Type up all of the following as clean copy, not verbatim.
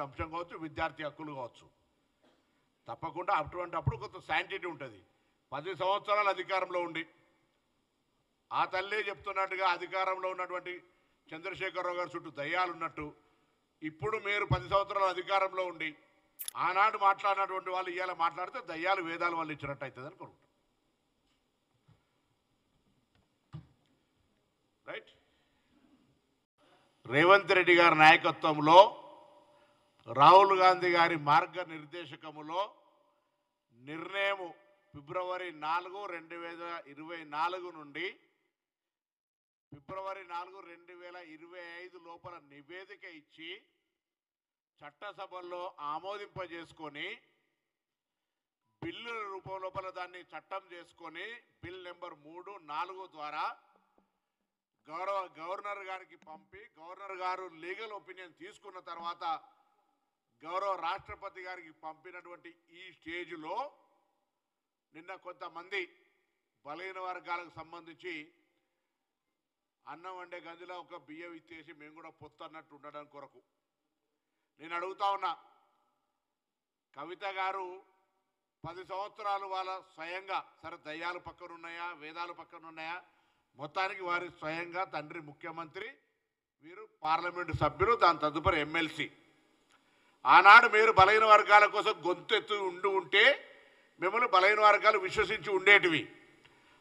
మాట్లాడాల్సిన అంశం కావచ్చు, విద్యార్థి హక్కులు కావచ్చు. తప్పకుండా అప్పుడు కొంత శాంటిటీ ఉంటుంది. 10 సంవత్సరాలు అధికారంలో ఉండి ఆ తల్లే చెప్తున్నట్టుగా అధికారంలో ఉన్నటువంటి చంద్రశేఖరరావు గారు చుట్టూ దయ్యాలు ఉన్నట్టు ఇప్పుడు మీరు 10 సంవత్సరాలు అధికారంలో ఉండి ఆనాడు మాట్లాడినటువంటి వాళ్ళు ఇవాళ మాట్లాడితే దయ్యాలు వేదాలు వాళ్ళు ఇచ్చినట్టు అవుతుంది అనుకుంటున్నాం. రైట్. రేవంత్ రెడ్డి గారి నాయకత్వంలో రాహుల్ గాంధీ గారి మార్గనిర్దేశకములో నిర్ణయం ఫిబ్రవరి 4, 2024 నుండి ఫిబ్రవరి 4, 2025 లోపల నివేదిక ఇచ్చి చట్టసభల్లో ఆమోదింపజేసుకొని బిల్లు రూపం లోపల దాన్ని చట్టం చేసుకొని బిల్ నెంబర్ 3, 4 ద్వారా గవర్నర్ గారికి పంపి గవర్నర్ గారు లీగల్ ఒపీనియన్ తీసుకున్న తర్వాత గౌరవ రాష్ట్రపతి గారికి పంపినటువంటి ఈ స్టేజ్లో నిన్న కొంతమంది బలహీన వర్గాలకు సంబంధించి అన్నం వండే గదిలో ఒక బియ్యం ఇచ్చేసి మేము కూడా పొత్తు అన్నట్టు ఉండడం కొరకు నేను అడుగుతా ఉన్నా. కవిత గారు 10 సంవత్సరాలు వాళ్ళ స్వయంగా సరే దయ్యాలు పక్కన ఉన్నాయా, వేదాలు పక్కన ఉన్నాయా, మొత్తానికి వారి స్వయంగా తండ్రి ముఖ్యమంత్రి, వీరు పార్లమెంటు సభ్యులు, దాని తదుపరి ఎమ్మెల్సీ. ఆనాడు మీరు బలహీన వర్గాల కోసం గొంతెత్తు ఉంటే మిమ్మల్ని బలహీన వర్గాలు విశ్వసించి ఉండేటివి.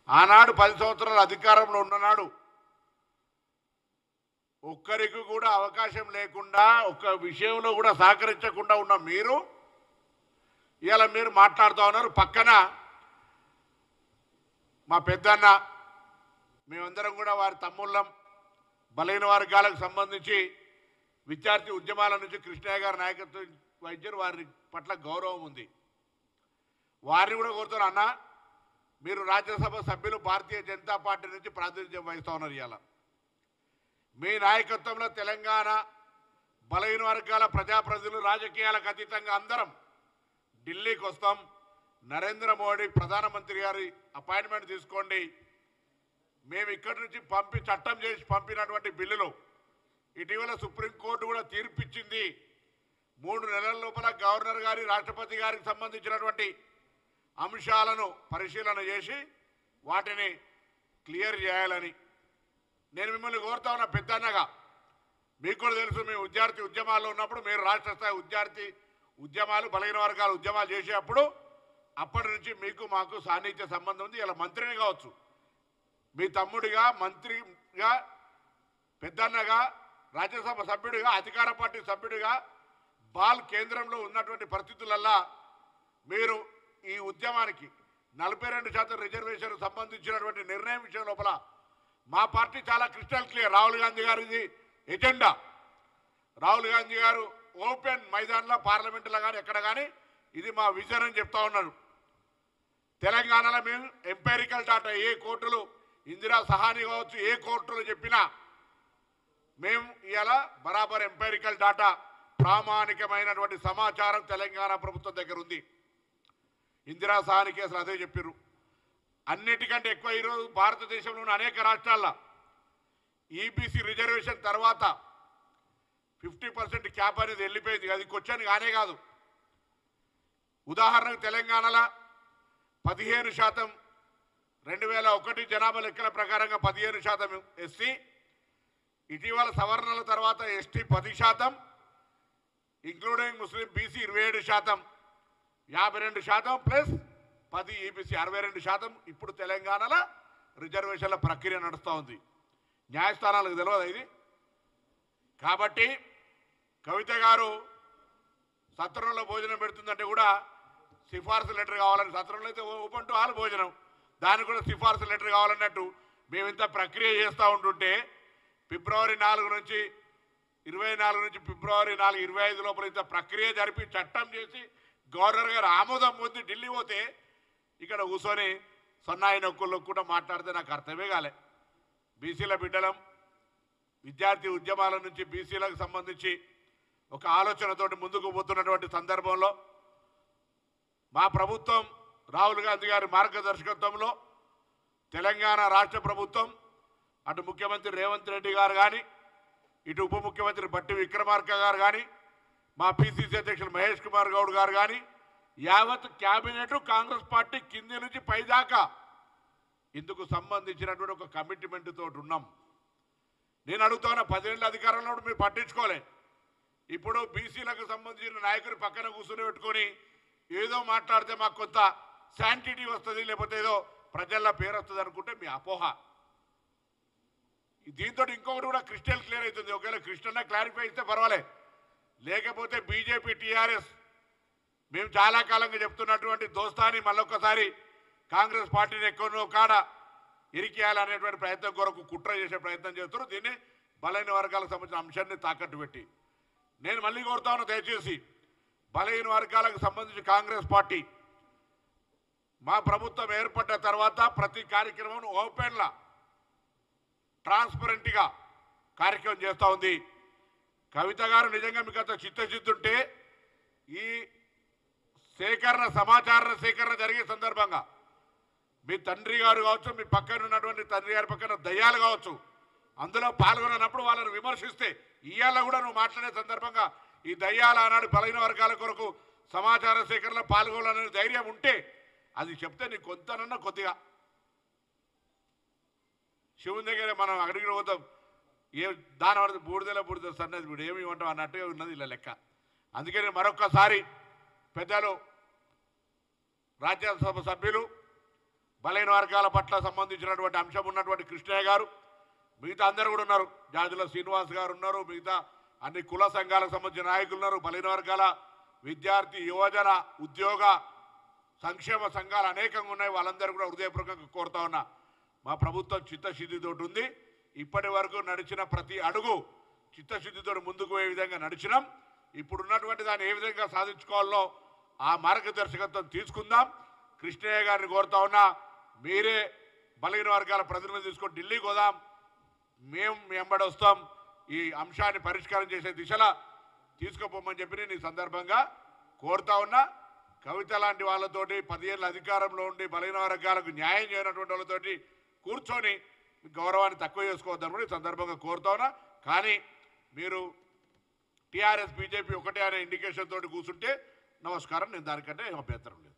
ఆనాడు 10 సంవత్సరాల అధికారంలో ఉన్ననాడు ఒక్కరికి కూడా అవకాశం లేకుండా ఒక్క విషయంలో కూడా సహకరించకుండా ఉన్న మీరు ఇలా మీరు మాట్లాడుతూ ఉన్నారు. పక్కన మా పెద్దన్న మేమందరం కూడా వారి తమ్ముళ్ళం, బలహీన వర్గాలకు సంబంధించి విద్యార్థి ఉద్యమాల నుంచి కృష్ణయ్య గారి నాయకత్వం వహించారు. వారి పట్ల గౌరవం ఉంది. వారిని కూడా కోరుతారు, అన్న మీరు రాజ్యసభ సభ్యులు భారతీయ జనతా పార్టీ నుంచి ప్రాతినిధ్యం వహిస్తూ ఉన్నారు. ఇవాళ మీ నాయకత్వంలో తెలంగాణ బలహీన వర్గాల ప్రజాప్రతినిధులు రాజకీయాలకు అతీతంగా అందరం ఢిల్లీకి వస్తాం. నరేంద్ర మోడీ ప్రధానమంత్రి గారి అపాయింట్మెంట్ తీసుకోండి. మేము ఇక్కడి నుంచి చట్టం చేసి పంపినటువంటి బిల్లులు ఇటీవల సుప్రీంకోర్టు కూడా తీర్పిచ్చింది. 3 నెలల లోపల గవర్నర్ గారి రాష్ట్రపతి గారికి సంబంధించినటువంటి అంశాలను పరిశీలన చేసి వాటిని క్లియర్ చేయాలని నేను మిమ్మల్ని కోరుతా ఉన్నా. పెద్దన్నగా మీకు కూడా తెలుసు, మేము విద్యార్థి ఉద్యమాల్లో ఉన్నప్పుడు మీరు రాష్ట్ర స్థాయి విద్యార్థి ఉద్యమాలు బలహీన వర్గాల ఉద్యమాలు చేసేటప్పుడు అప్పటి నుంచి మీకు మాకు సాన్నిధ్య సంబంధం ఉంది. ఇలా మంత్రిని కావచ్చు, మీ తమ్ముడిగా, మంత్రిగా, పెద్దన్నగా, రాజ్యసభ సభ్యుడిగా, అధికార పార్టీ సభ్యుడిగా బాల్ కేంద్రంలో ఉన్నటువంటి పరిస్థితులల్లా మీరు ఈ ఉద్యమానికి 42% రిజర్వేషన్ సంబంధించినటువంటి నిర్ణయం విషయం లోపల మా పార్టీ చాలా క్రిస్టల్ క్లియర్. రాహుల్ గాంధీ గారిది ఎజెండా. రాహుల్ గాంధీ గారు ఓపెన్ మైదాన్లో పార్లమెంటులో కానీ ఎక్కడ కానీ ఇది మా విజన్ అని చెప్తా ఉన్నాడు. తెలంగాణలో మేము ఎంపైరికల్ డాటా ఏ కోర్టులు ఇందిరా సహాని కావచ్చు ఏ కోర్టులు చెప్పినా మేము ఇవాళ బరాబర్ ఎంపైరికల్ డాటా ప్రామాణికమైనటువంటి సమాచారం తెలంగాణ ప్రభుత్వం దగ్గర ఉంది. ఇందిరా సహాని కేసులు అదే చెప్పారు. అన్నిటికంటే ఎక్కువ ఈరోజు భారతదేశంలో ఉన్న అనేక రాష్ట్రాల్లో ఈబీసీ రిజర్వేషన్ తర్వాత 50% క్యాప్ అనేది వెళ్ళిపోయింది. అది క్వశ్చన్ కానే కాదు. ఉదాహరణకు తెలంగాణలో 15% 2001 జనాభా లెక్కల ప్రకారంగా 15% ఎస్సీ, ఇటీవల సవరణల తర్వాత ఎస్టీ 10%, ఇంక్లూడింగ్ ముస్లిం బీసీ 27%, 52% ప్లస్ 10 ఈబీసీ 62%. ఇప్పుడు తెలంగాణలో రిజర్వేషన్ల ప్రక్రియ నడుస్తూ ఉంది. న్యాయస్థానాలకు తెలియదు ఇది. కాబట్టి కవిత గారు సత్రంలో భోజనం పెడుతుందంటే కూడా సిఫార్సు లెటర్ కావాలని, సత్రంలో అయితే ఓపెన్ టు ఆల్ భోజనం, దానికి కూడా సిఫార్సు లెటర్ కావాలన్నట్టు మేము ఇంత ప్రక్రియ చేస్తూ ఉంటుంటే ఫిబ్రవరి 4 నుంచి 24 నుంచి ఫిబ్రవరి 4, 25 లోపల ఇంత ప్రక్రియ జరిపి చట్టం చేసి గవర్నర్ గారు ఆమోదం పొంది ఢిల్లీ పోతే ఇక్కడ కూర్చొని సన్నాయి నొక్కుల్లో కూడా మాట్లాడితే నాకు అర్థమే కాలే. బీసీల బిడ్డలం, విద్యార్థి ఉద్యమాల నుంచి బీసీలకు సంబంధించి ఒక ఆలోచనతోటి ముందుకు పోతున్నటువంటి సందర్భంలో మా ప్రభుత్వం రాహుల్ గాంధీ గారి మార్గదర్శకత్వంలో తెలంగాణ రాష్ట్ర ప్రభుత్వం అటు ముఖ్యమంత్రి రేవంత్ రెడ్డి గారు కానీ, ఇటు ఉప ముఖ్యమంత్రి బట్టి విక్రమార్క గారు కానీ, మా పిసిసి అధ్యక్షులు మహేష్ కుమార్ గౌడ్ గారు కానీ యావత్ క్యాబినెట్ కాంగ్రెస్ పార్టీ కింది నుంచి పైదాకా ఇందుకు సంబంధించినటువంటి ఒక కమిట్మెంట్ తోటి ఉన్నాం. నేను అడుగుతున్నా, 10 ఏళ్ళ అధికారంలో మీరు పట్టించుకోలే. ఇప్పుడు బీసీలకు సంబంధించిన నాయకులు పక్కన కూర్చొని పెట్టుకొని ఏదో మాట్లాడితే మాకు కొంత శాంటిటీ వస్తుంది, లేకపోతే ఏదో ప్రజల్లో పేరు వస్తుంది అనుకుంటే మీ అపోహ. దీంతో ఇంకొకటి కూడా క్రిస్టల్ క్లియర్ అవుతుంది. ఒకవేళ క్రిస్టల్నే క్లారిఫై ఇస్తే పర్వాలే, లేకపోతే బీజేపీ టీఆర్ఎస్ మేము చాలా కాలంగా చెప్తున్నటువంటి దోస్తాని మళ్ళొక్కసారి కాంగ్రెస్ పార్టీని ఎక్కడో కాడ ఇరికేయాలనేటువంటి ప్రయత్నం కొరకు కుట్ర చేసే ప్రయత్నం చేస్తున్నారు. దీన్ని బలహీన వర్గాలకు సంబంధించిన అంశాన్ని తాకట్టు పెట్టి నేను మళ్ళీ కోరుతాను, దయచేసి బలహీన వర్గాలకు సంబంధించి కాంగ్రెస్ పార్టీ మా ప్రభుత్వం ఏర్పడ్డ తర్వాత ప్రతి కార్యక్రమం ఓపెన్లా ట్రాన్స్పరెంట్గా కార్యక్రమం చేస్తూ ఉంది. కవిత గారు నిజంగా మీకు అంత చిత్తశుద్ధి ఈ సేకరణ సమాచార సేకరణ జరిగే సందర్భంగా మీ తండ్రి గారు కావచ్చు, మీ పక్కన ఉన్నటువంటి తండ్రి గారి పక్కన దయ్యాలు కావచ్చు, అందులో పాల్గొన్నప్పుడు వాళ్ళని విమర్శిస్తే ఇవాళ కూడా నువ్వు మాట్లాడే సందర్భంగా ఈ దయ్యాలు ఆనాడు బలహీన వర్గాల కొరకు సమాచార సేకరణలో పాల్గొనాలనే ధైర్యం ఉంటే అది చెప్తే నీకు కొంతనన్నా కొద్దిగా శివుని దగ్గర మనం అడిగిన పోతాం, ఏ దాని బూడిద సన్నది ఇప్పుడు ఏమి ఇవ్వటం అన్నట్టుగా ఉన్నది ఇలా లెక్క. అందుకే నేను మరొక్కసారి పెద్దలు రాజ్యసభ సభ్యులు బలహీన వర్గాల పట్ల సంబంధించినటువంటి అంశం ఉన్నటువంటి కృష్ణయ్య గారు, మిగతా అందరూ కూడా ఉన్నారు, జాజుల శ్రీనివాస్ గారు ఉన్నారు, మిగతా అన్ని కుల సంఘాలకు సంబంధించిన నాయకులు ఉన్నారు, బలహీన వర్గాల విద్యార్థి యువజన ఉద్యోగ సంక్షేమ సంఘాలు అనేకంగా ఉన్నాయి. వాళ్ళందరూ కూడా హృదయపూర్వకంగా కోరుతా ఉన్నా, మా ప్రభుత్వం చిత్తశుద్ధితో ఉంది. ఇప్పటి వరకు నడిచిన ప్రతి అడుగు చిత్తశుద్ధితో ముందుకు పోయే విధంగా నడిచినాం. ఇప్పుడున్నటువంటి దాన్ని ఏ విధంగా సాధించుకోవాలో ఆ మార్గదర్శకత్వం తీసుకుందాం. కృష్ణయ్య గారిని కోరుతా ఉన్నా, మీరే బలహీన వర్గాల ప్రతినిధులు తీసుకొని ఢిల్లీకి పోదాం, మేము మీ వెంబడి వస్తాం, ఈ అంశాన్ని పరిష్కారం చేసే దిశలా తీసుకుపోమని చెప్పి నేను ఈ సందర్భంగా కోరుతా ఉన్నా. కవిత లాంటి వాళ్ళతోటి 10 ఏళ్ళ అధికారంలో ఉండి బలహీన వర్గాలకు న్యాయం చేయనటువంటి వాళ్ళతోటి కూర్చొని గౌరవాన్ని తక్కువ చేసుకోవద్దని కూడా ఈ సందర్భంగా కోరుతా ఉన్నా. కానీ మీరు టీఆర్ఎస్ బీజేపీ ఒకటే అనే ఇండికేషన్ తోటి కూర్చుంటే నమస్కారం, నేను దానికంటే అభ్యంతరం లేదు.